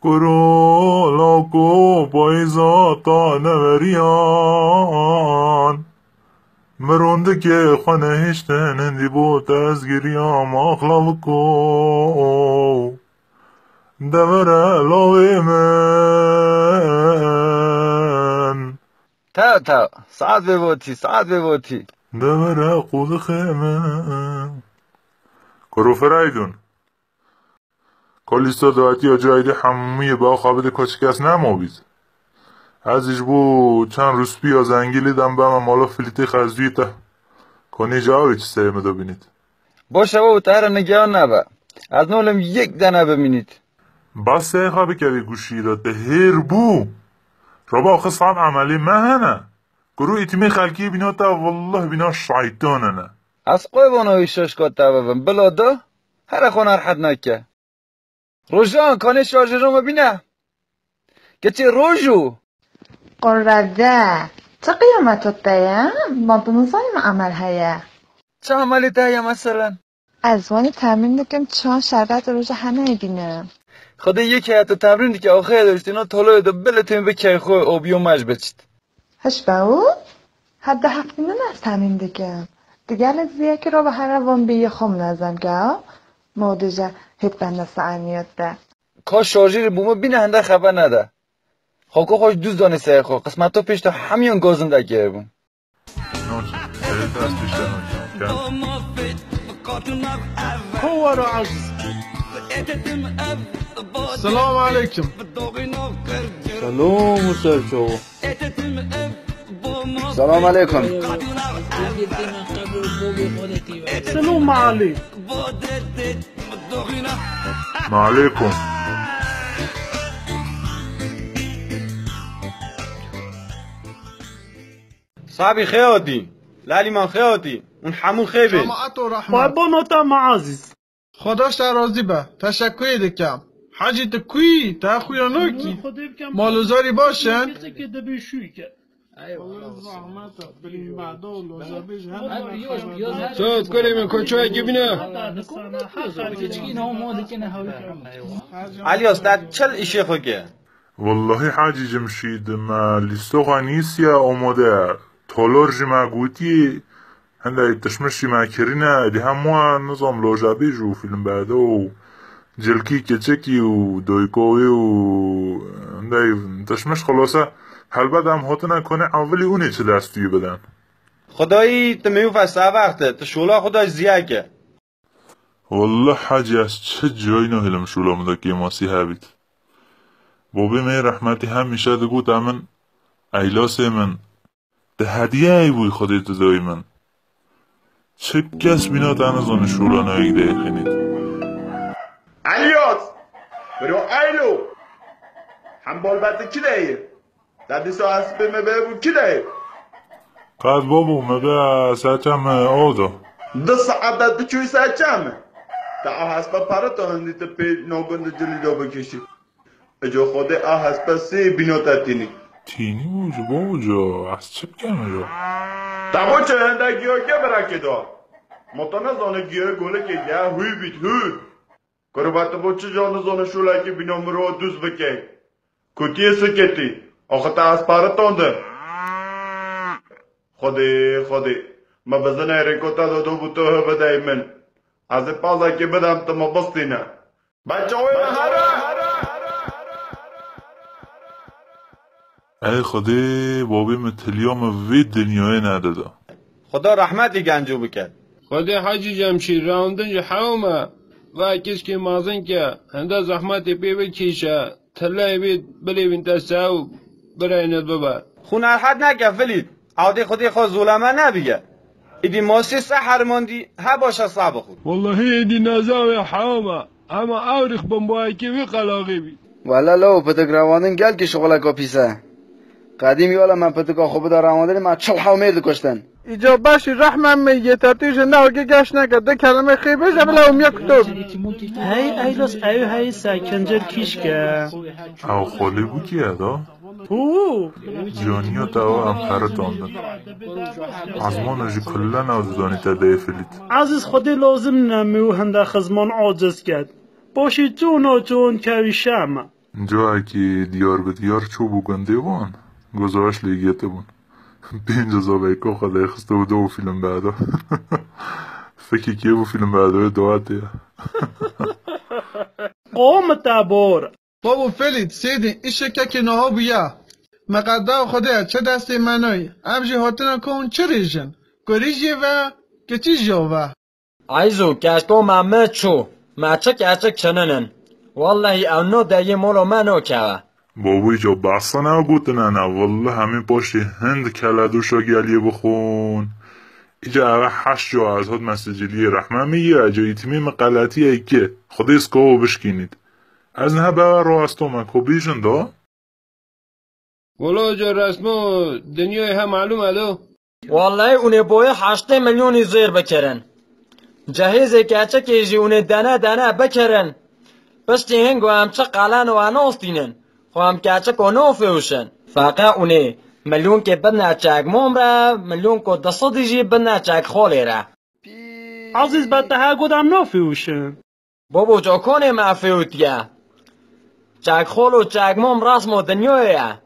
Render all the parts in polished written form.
کرو لاکو پایزاتا نوریان مرونده که خانه هشتن اندی بود از گریام اخلاق کو دمره لاوی من تا ساعت ببوتی دمره قود خیمه کرو فرایدون کلیستا دواتی یا جایده حمومی با خوابت کچکس نموبید ازش بو چند روسپی یا زنگیلی دم بهم مالا فلیتی خزوی تا کنی جاوی چی سیمه دو بینید باشه بابا تهر نگیان نبا از نولم یک دنه ببینید بس سه خوابی که بی گوشی را هر بو ربا آخه صعب عملی مهنه گرو ایتیمی خلکی بینا تا والله بینا شایطانه نه از قوی بانوی شش کات تبابم بلا دا هر خون حد نکه روژان کانه شارجرون ببینه که چه روژو قرده چه قیامتت دایم؟ مادونوزایم عمل هیا چه عملی تایه مثلا؟ ازوانی تمرین دکم چون شربت روژه همه بینم خدا یک حیات تمرین دی که آخه داشتی اینا طلوع دو بلتون بکی خوی آبیو مج بچید هش باو؟ حد هفتی من از تمرین دکم دیگر لزیه که رو به هر وان بیه خم نزم که مودجه هیت بنده سعنیت ده کاش شارژیر بومه بینه هنده خبر نده خاکو خوش دوست دانه سه خو قسمت تو پیش تا همیون گازم دکیه بون هو عجز السلام عليكم سلام سرچو سلام علیکم سلام عليك معلیکم صاحبي خيوتي لالی من خیاطی اون همون خیبه جماعت و رحمت بابا معزز خداش در راضی به تشکر دکم حاجی تکوی تا خویا نوکی مالوزاری باشن صوت کنیم کچو اگه بینه الیاس در چل ایشه خوگه والله حاجی جمشید ما لیستو غنیسیا اومده تولور جمع گوتی هنده تشمشی ما کرینه دی همه نظام لوجابی جو فیلم بعده و جلکی کچکی و دویکوی و هنده تشمش خلاصه حل بدم هاتو نکنه اولی اونه چه دستوی بدن خدایی تمیو فسته وقته تا شولا خداش زیاگه والله حاجی از چه جایی نهیلم شولا مده که ماسی هبید بابی می رحمتی همیشه دگو دامن ایلاس من ده هدیه ای بوی خودی تدایی من چه کس بینا تنظان شولا نهیگ ده خینید الیاس برو ایلو همبال بطه کی ده دادی سو اسبه مبه کی ده قد بابو مبه ساچم آودا ده ساعت ده چوی ساچم تا اسبه پارتو هندی تا پی نوگند جلی دو بکشی اجا خود اسبه سی بینا تاتینی تینی بوجو بابو از چه بگم جو تابو چه هنده گیاه که برکه دا مطانه زانه گیاه گوله که گیاه هوی بیت هوی کرو باید با چه جانه زانه شوله که بینا مرو دوز بکه کتیه سکتی آخه تا از پارتان ده خودی ما بزنه رکوتا دادو بوتو بدهی من از پازا که بدم تا ما بستینه بچه های مهره ای خودی بابی متلیام وی دنیای نداده خدا رحمتی گنجو بکرد خدا حاجی جمشید راوندن جو حومه و کس که مازن که هنده زحمت پی بکیشه تلای بید بلیوین تساو برایند ببر خونر حد نگه فلید عادی خودی خود ظلمه نبیگه ایدی ماسی سحر ماندی ها باشه صعب خود والله ایدی نزاوی حومه اما اورخ بمبایی که وی قلاغی بید والا لو پتک روانن گل که شغلکا پیسه قدیم یالا من پتکا خوب در روانن ما چل حومه کشتن ایجا باشی رحمم میگه ترتیش نوگه گشت نکرده کلمه خیبه جبل اوم یک کتب هی ایلاس ایو هی سکنجر کیش که او خالی بو کیه دا؟ او جانیو تا هم خرطاندن از ما نجی کلا نوزدانی تده فلید عزیز خودی لازم نمیو هنده خزمان عاجز کرد باشی جون و جون کوی شمه جا که دیار به دیار چوب گنده بون گذاشت لیگیته بون 5000 بیکا خدا خسته و دو فیلم بعدا فکر که بو فیلم بعدا دواتیه قوم تبار بابا فلید سیدی این شکک نها بیا مقدر خدا چه دستی منوی امجی هاتنا کن چه ریجن گریجی و گتی جاوه عايزو كاشتو مامتشو ما تشك چننن والله او نو دایه مولو منو کوا بابوی جا بحثا نه گوتنه نه والله همین پاشتی هند کلدوشا گلیه بخون ایجا اوه 8 جا از هاد مسجلی رحمه میگه اجا ایتمیم غلطیه که خدا اسکاو بشکینید از نه بابا رو از تو من کبیشن دا ولا جا رسمو دنیای هم معلومه دو والله اونه بوی 8 میلیون زیر بکرن جهیزه که کیجی اونه دانه بکرن پشتی هنگو هم چه قلن و اناستینن خو هم که کنو فیوشن فاقا اونه میلیون که بدنا چاک مومره میلیون که دسته جی بدنا چاک خولی را عزیز بدها گودم نافیوشن بابو جا کنه ما فیوتیه چاک خول و چاک موم رسم و دنیایه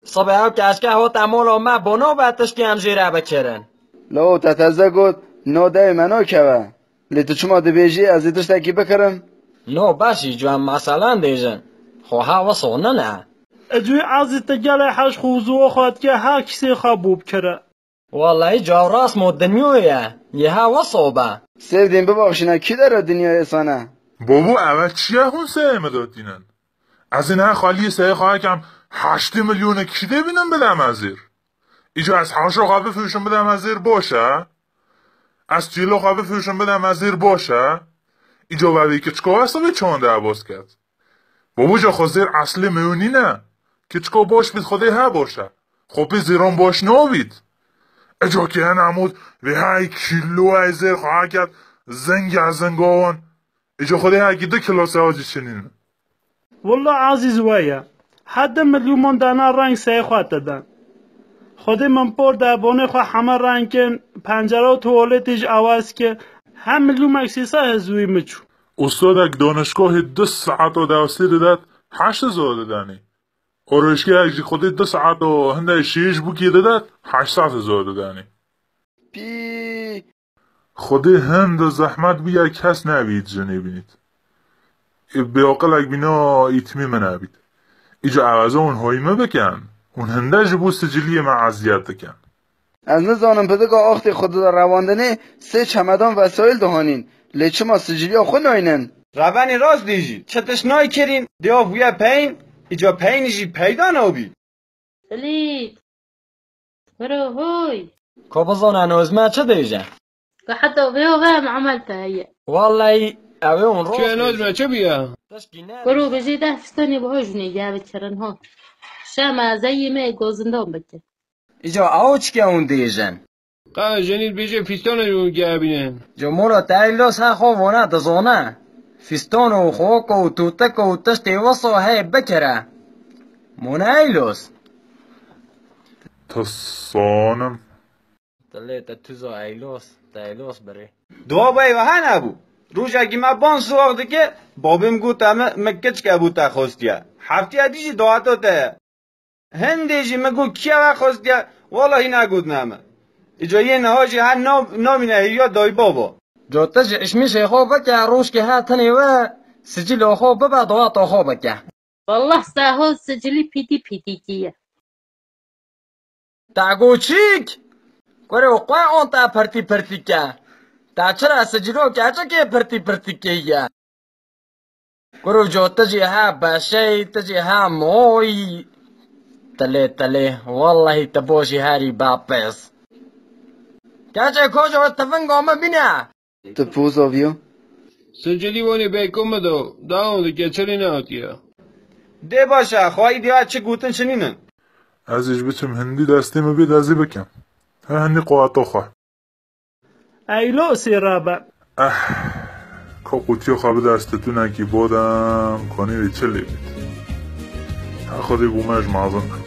صبح او کشکه ها تمولو ما بونو باتش که هم جیره بکرن لو تتزه گود نو دای منو کوا لیتو چما دی بیجی از ایتش تکی بکرم نو باشی جو هم مثلا دیجن خو ها وصونه نه اجوی عزیز تگل حش خوزو خود که ها کسی خواب کره والله جا رسم و دنیایه یه ها وصوبه سیدین ببخشینه کی داره دنیای سانه بابو اول چیه هون سه مدادینن از این ها خالی سه خواه کم 8 میلیون کشیده بینم بدم از زیر ایجا از هاشو خواه بفروشم بدم از زیر باشه از چیلو خواه بفروشم بدم از زیر باشه ایجا ولی که چکا حسابی چانده عباس کرد بابو جا خواه زیر اصلی میونی نه که چکا باش بید خوده ها باشه خوبی زیران باش نابید اجا که هن عمود وی های کیلو های زیر خواه کرد زنگ از زنگاوان ایجا خوده ها که 2 کیلو سواجی چنین والله عزیز ویا حد میلیون من دانه رنگ سه خواهد دادن خودی من پر دبانه خواه همه رنگ کن پنجره و توالتش عوض که هم میلیون مکسیسه هزوی مچو استاد اک دانشگاه 2 ساعت و درسی دادد 8000 دادنی آرایشگاه اک خودی 2 ساعت و هنده 6 بوکی دادد 800,000 دادنی پی خودی هند زحمت بیا کس نبید جنی بینید به اقل اک بینا ایتمی من نبید ایجا عوضا اون هایمه بکن اون هنده جبو سجلی معذیت دکن از نزانم پدگاه آخت خود در رواندنه 3 چمدان وسایل دهانین لیچه ما سجلی ها خود ناینن روانی راست دیجی چتش نای کرین دیا بویا پین ایجا پینیجی پیدا نابید فلید برو هوی كوبزون انوز ما چه دیجن حتى ويوغام عملتها هي والله اوه اون رو چه ناز چه بیا برو بجيده فستاني بهجني جابت شرن هون شاما زي ما جوزندون بكي ایجا اوچ که اون دیجن قا جنید بیجه فیستان رو گابینن جو مولا تایلوس ها خو ونا دزونه فستون و خوک و توتک و تشتی وصو های بکره منایلوس تصانم تلی تتوزو ایلوس تایلوس بری دوا بای و ها نبو روشا که ما بان سواق دکه بابیم گوتا مکچ که بوتا خوستیا هفتی دیجی دواتو تا هندیجی مگو کیا خوستیا والله نگود نامه ایجا یه نهاجی ها نامینه یا دای بابا جو تج اشمیش خو بکه روش که ها تنی و سجل خو ببا دواتو خو بکه والله ساهو سجلي بيدي كيه تاگو چیک کوره وقوع اون تا پرتی که تا چرا سجلو که پرتی که یا کوره جو تجی ها باشی تجی ها موی تله والله تبوشی هاری باپس که کجا تفنگو ما بینه تپوز آویو سجلی وانی بیکم دو داون دیگه چلی نهاتیه ده باشه خواهی دیوه چه گوتن چنینن ازش بچم هندی دستیم بید ازی بکم ها هندی قواتو خواه ایلوسی رابا که قوتیو خواب دستتو نکی بودم کنی چلی بید ها خودی بومش معظم